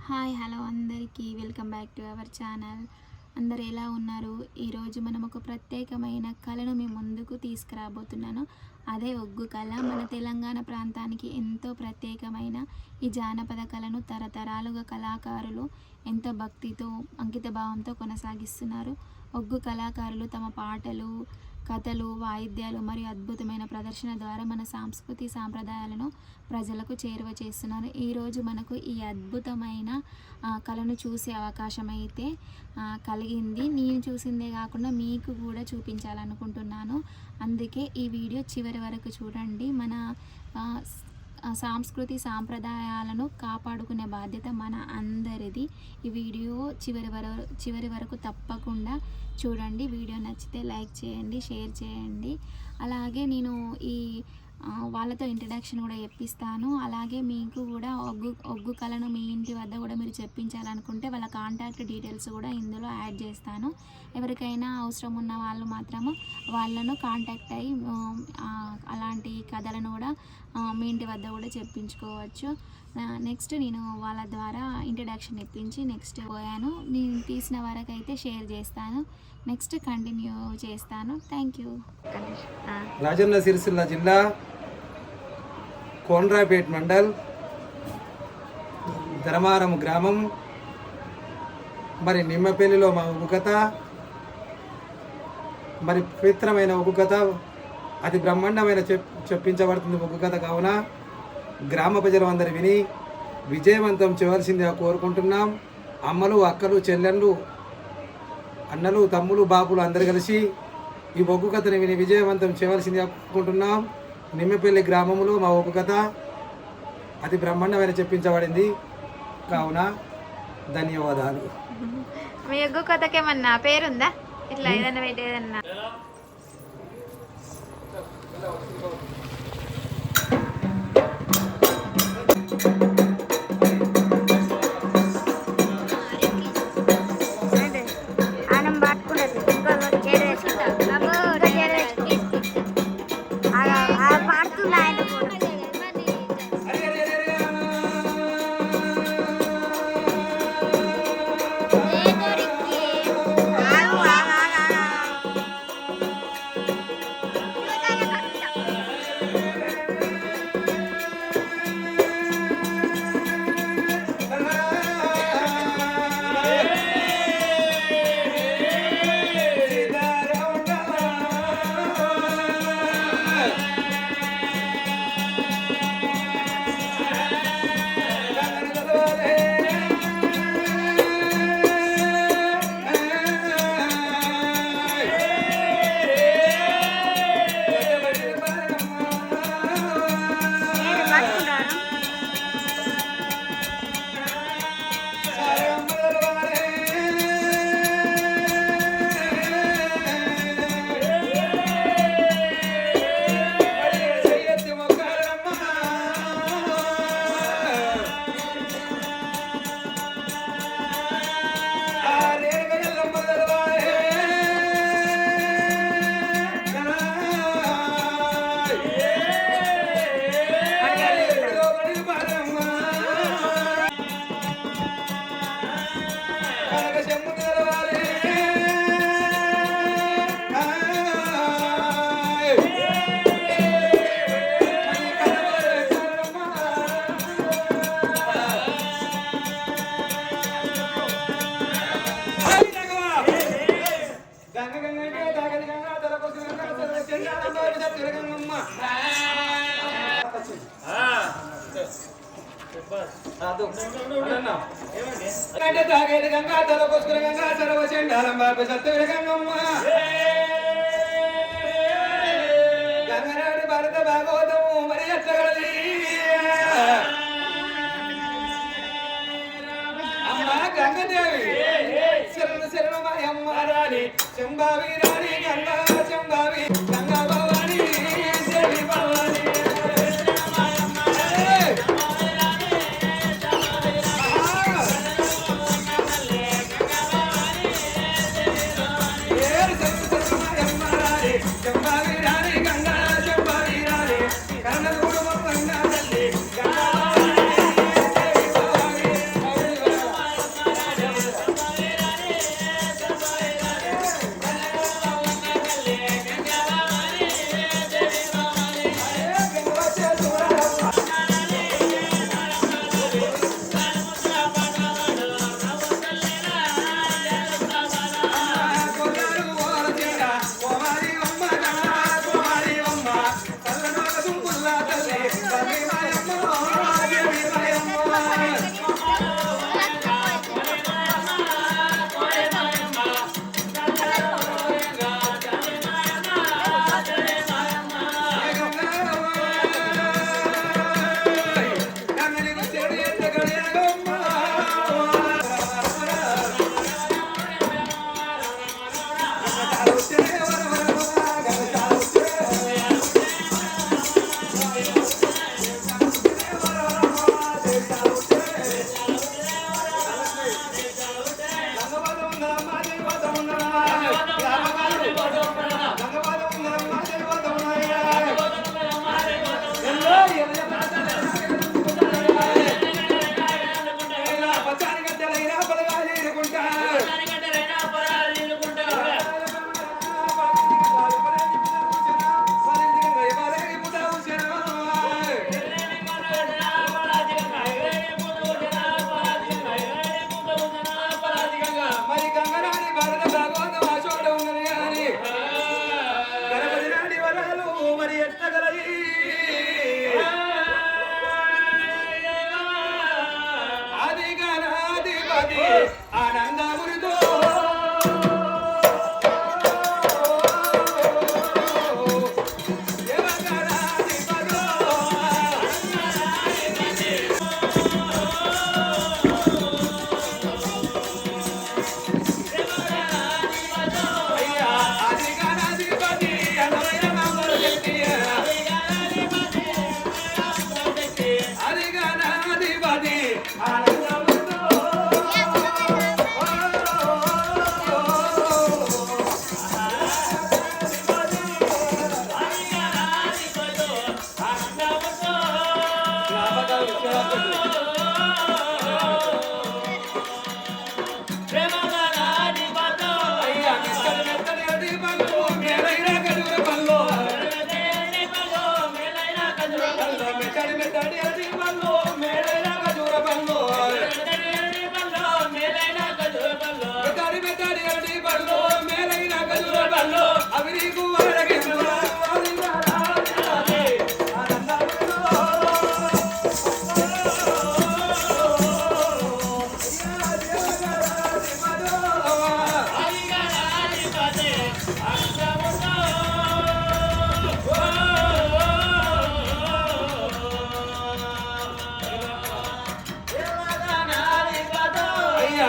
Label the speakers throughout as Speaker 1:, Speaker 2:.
Speaker 1: Hi hello అందరికీ welcome back to our channel. అందరు ఎలా ఉన్నారు? ఈరోజు మనం ఒక ప్రత్యేకమైన కళను మీ ముందుకు తీసుకురాబోతున్నాను. అదే ఒగ్గు కళ. మన తెలంగాణ ప్రాంతానికి ఎంతో ప్రత్యేకమైన ఈ జానపద కళను తరతరాలుగా కళాకారులు ఎంతో భక్తితో అంకిత భావంతో కొనసాగిస్తున్నారు. ఒగ్గు కళాకారులు తమ పాటలు, కథలు, వాయిద్యాలు మరియు అద్భుతమైన ప్రదర్శన ద్వారా మన సంస్కృతి సాంప్రదాయాలను ప్రజలకు చేరువ చేస్తున్నారు. ఈరోజు మనకు ఈ అద్భుతమైన కళను చూసే అవకాశం అయితే కలిగింది. నేను చూసిందే కాకుండా మీకు కూడా చూపించాలనుకుంటున్నాను. అందుకే ఈ వీడియో చివరి వరకు చూడండి. మన సంస్కృతి సాంప్రదాయాలను కాపాడుకునే బాధ్యత మన అందరిది. ఈ వీడియో చివరి వరకు తప్పకుండా చూడండి. వీడియో నచ్చితే లైక్ చేయండి, షేర్ చేయండి. అలాగే నేను వాళ్ళతో ఇంట్రడక్షన్ కూడా చెప్పిస్తాను. అలాగే మీకు కూడా ఒగ్గు కళను మీ ఇంటి వద్ద కూడా మీరు చెప్పించాలనుకుంటే వాళ్ళ కాంటాక్ట్ డీటెయిల్స్ కూడా ఇందులో యాడ్ చేస్తాను. ఎవరికైనా అవసరం ఉన్న వాళ్ళు మాత్రము వాళ్ళను కాంటాక్ట్ అయ్యి అలాంటి కథలను కూడా మీ ఇంటి వద్ద కూడా చెప్పించుకోవచ్చు. నెక్స్ట్ నేను వాళ్ళ ద్వారా ఇంట్రడక్షన్ ఇప్పించి నెక్స్ట్ పోయాను. నేను తీసిన వరకు అయితే షేర్ చేస్తాను. నెక్స్ట్ కంటిన్యూ చేస్తాను. Thank you.
Speaker 2: రాజన్న సిరిసిల్ల జిల్లా కోనరాపేట మండల్ ధర్మారం గ్రామం మరి నిమ్మపల్లిలో మా ఒగ్గు కథ మరి పవిత్రమైన ఒగ్గు కథ అతి బ్రహ్మాండమైన చెప్పించబడుతుంది ఒగ్గు కథ. కావున గ్రామ ప్రజలు అందరు విని విజయవంతం చేయవలసిందిగా కోరుకుంటున్నాం. అమ్మలు, అక్కలు, చెల్లెళ్ళు, అన్నలు, తమ్ములు, బాపులు అందరు కలిసి ఈ ఒగ్గు కథని విని విజయవంతం చేయవలసిందిగా కోరుకుంటున్నాం. నిమ్మపల్లి గ్రామంలో మా ఒగ్గు కథ అతి బ్రహ్మాండమైన చెప్పించబడింది. కావున ధన్యవాదాలు.
Speaker 3: మీ ఒగ్గు కథకేమన్నా పేరుందా? ఇట్లా ఏదన్నా పెట్టేదన్నా
Speaker 2: తాగేది గంగా తల కొసుకుని గంగా సర్వ చెండాలం బాబు సత్తుల గంగమ్మ గంగనాడి భరత భాగవతము మరి ఎత్తగలది అమ్మ గంగదేవి శరణు శరణు మా అమ్మ రాణి చెంబావి రాణి గంగా చెంబావి గంగా భవాని శరి భవాని మరి గంగరాని భారత భాగవతం ఆశోడ ఉన్నది కానీ గణపతి నాటి వరాలు మరి ఎట్టగలయి ఆది గణాధిపతి ఆనందమురితో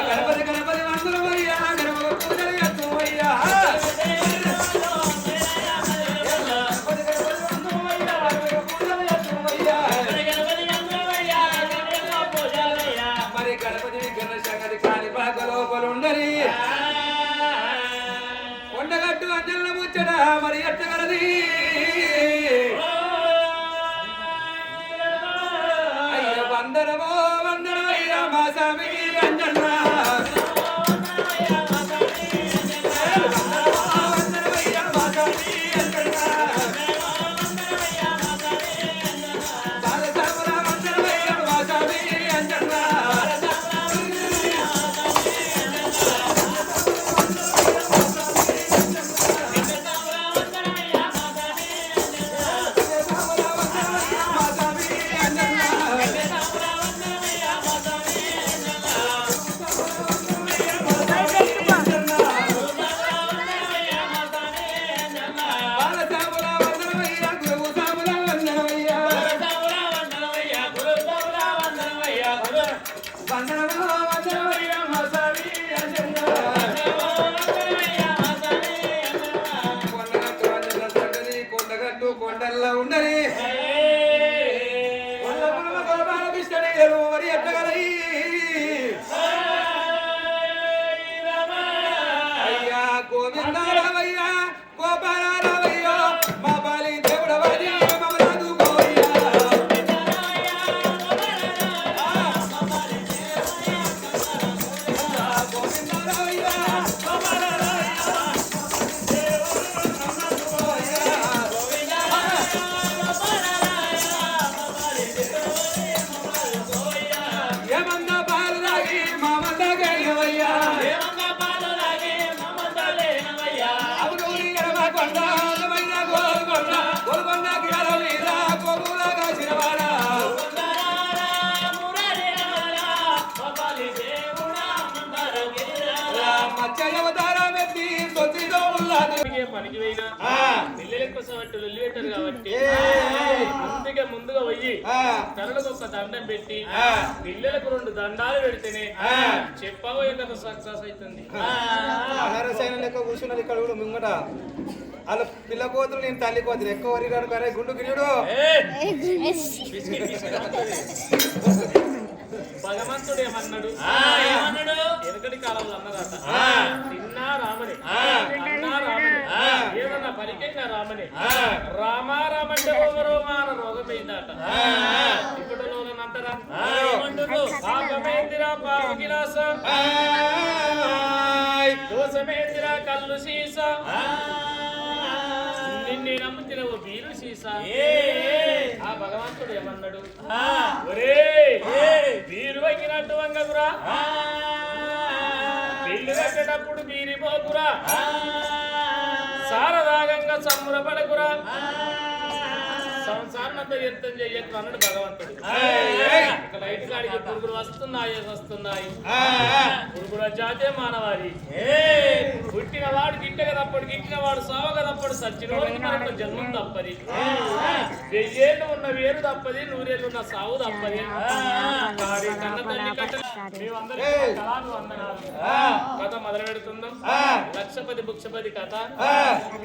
Speaker 2: గణపతి గణపతి వందనమయ్యా గణపతి పూజలు ఎత్తుమయ్యా మరి గణపతి విగ్రహ సంగతి కాని పాక లోపలుండని కొండగట్టు అంజల ముచ్చట మరి ఎట్టగలది అయ్య వందనమో వందనమయ్యా మా స్వామి అంజన్న కొండల్లో ఉండని మరి ఎట్టగలయి అయ్యా గోవిందారావయ్యా గోపాలారావయ్యో మా బాలి దేవుడవది మమరాదు గోయ్యా గోవిందారావయ్యా
Speaker 4: పనికి పోయినా పిల్లల కోసం అంటే లొల్లి పెట్టారు కాబట్టి అందుకే ముందుగా పోయి తనలకు ఒక దండం పెట్టి పిల్లలకు 2 దండాలు పెడితేనే చెప్పబోయే కథ సక్సెస్ అవుతుంది.
Speaker 2: అనరసైన లెక్క కూర్చున్నది ఇక్కడ కూడా ముంగట వాళ్ళ పిల్ల కోతులు నేను తల్లి కోతులు ఎక్కువ వరిగాడు కరే గుండు గిరియుడు
Speaker 4: భగవంతుడు ఏమన్నాడు వెనకటి కాలంలో అన్నారట తిన్నా రామని అన్నా రామని ఏదన్నా పరికైనా రామని రామారామంటే రోగమాన రోగమైందట. ఇప్పుడు అంటారా పాపమేందిరా పాప గిలాస దోషమేందిరా కళ్ళు సీస నిన్నే నమ్ముతున్న ఓ బీరు సీసా. ఆ భగవంతుడు ఏమన్నాడు ఒరే బీరు వంగినట్టు వంగకురా బిల్లు కట్టేటప్పుడు బీరిపోకురా సారదాగంగా సంబరపడకురా సంసారంతో యత్నం చెయ్యకు అన్నాడు భగవంతుడు. ఇక లైట్ గాడికి పురుగులు వస్తున్నాయి పురుగుల జాతే మానవారి పుట్టిన వాడు గిట్టక తప్పడు గిట్టిన వాడు సావక తప్పడు సచ్చిన వాడికి మనకు జన్మం తప్పది 1000 ఏళ్ళు ఉన్న వేరు తప్పది 100 ఏళ్ళు ఉన్న సావు తప్పది. కన్న తల్లి కట్టలు మేమందరికీ కళాలు వందనాలు. కథ మొదలు పెడుతుందాం. లక్షపతి భుక్షపతి కథ.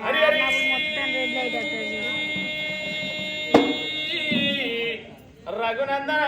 Speaker 4: హరి హరి రఘునందన